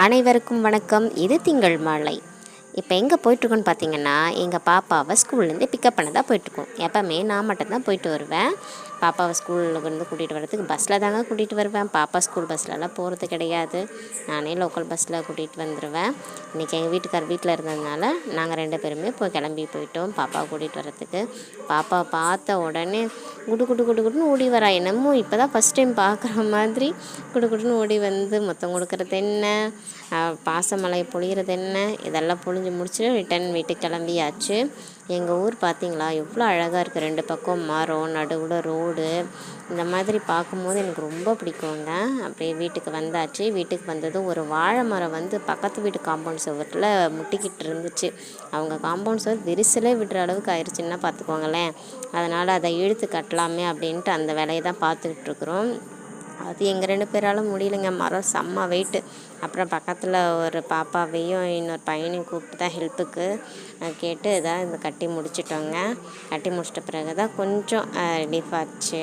அனைவருக்கும் வணக்கம். இது திங்கள் மாலை. இப்போ எங்கே போயிட்டுருக்கோன்னு பார்த்தீங்கன்னா, எங்கள் பாப்பாவை ஸ்கூல்லேருந்து பிக்கப் பண்ண தான் போயிட்டுருக்கோம். எப்போவுமே நான் மட்டும்தான் போயிட்டு வருவேன். பாப்பாவை ஸ்கூல்லேருந்து கூட்டிகிட்டு வரதுக்கு பஸ்ஸில் தாங்க கூட்டிகிட்டு வருவேன். பாப்பா ஸ்கூல் பஸ்லலாம் போகிறது கிடையாது. நானே லோக்கல் பஸ்ஸில் கூட்டிகிட்டு வந்துடுவேன். இன்றைக்கி எங்கள் வீட்டுக்கார் வீட்டில் இருந்ததுனால நாங்கள் 2 பேருமே கிளம்பி போயிட்டோம் பாப்பாவை கூட்டிகிட்டு வரத்துக்கு. பாப்பாவை பார்த்த உடனே குடு குடு குடு குடுன்னு ஓடி வரா. என்னமோ இப்போ தான் ஃபஸ்ட் டைம் பார்க்குற மாதிரி குடு குடுன்னு ஓடி வந்து மொத்தம் கொடுக்குறது என்ன, பாசமலை பொழிகிறது என்ன, இதெல்லாம் பொழிஞ்சு முடிச்சுட்டு ரிட்டன் வீட்டுக்கு கிளம்பியாச்சு. எங்கள் ஊர் பார்த்திங்களா எவ்வளோ அழகாக இருக்குது. 2 பக்கம் மரம், நடுவில் ரோடு. இந்த மாதிரி பார்க்கும்போது எனக்கு ரொம்ப பிடிக்குங்க. அப்படியே வீட்டுக்கு வந்தாச்சு. வீட்டுக்கு வந்ததும் ஒரு வாழை மரம் பக்கத்து வீட்டு காம்பவுண்ட் சுவரில் முட்டிக்கிட்டு இருந்துச்சு. அவங்க காம்பவுண்ட் சுவர் விரிசலே விடுற அளவுக்கு ஆயிடுச்சுன்னா பார்த்துக்கோங்களேன். அதனால் அதை இழுத்து கட்டலாமே அப்படின்ட்டு அந்த வேலையை தான் பார்த்துக்கிட்டு இருக்கிறோம். அது எங்கள் 2 பேரால் முடியலைங்க. மரம் செம்ம வெயிட்டு. அப்புறம் பக்கத்தில் ஒரு பாப்பாவையும் இன்னொரு பையனையும் கூப்பிட்டு தான் ஹெல்ப்புக்கு கேட்டு இதை கட்டி முடிச்சிட்டோங்க. கட்டி முடிச்சிட்ட பிறகு தான் கொஞ்சம் ரிலீஃப் ஆச்சு.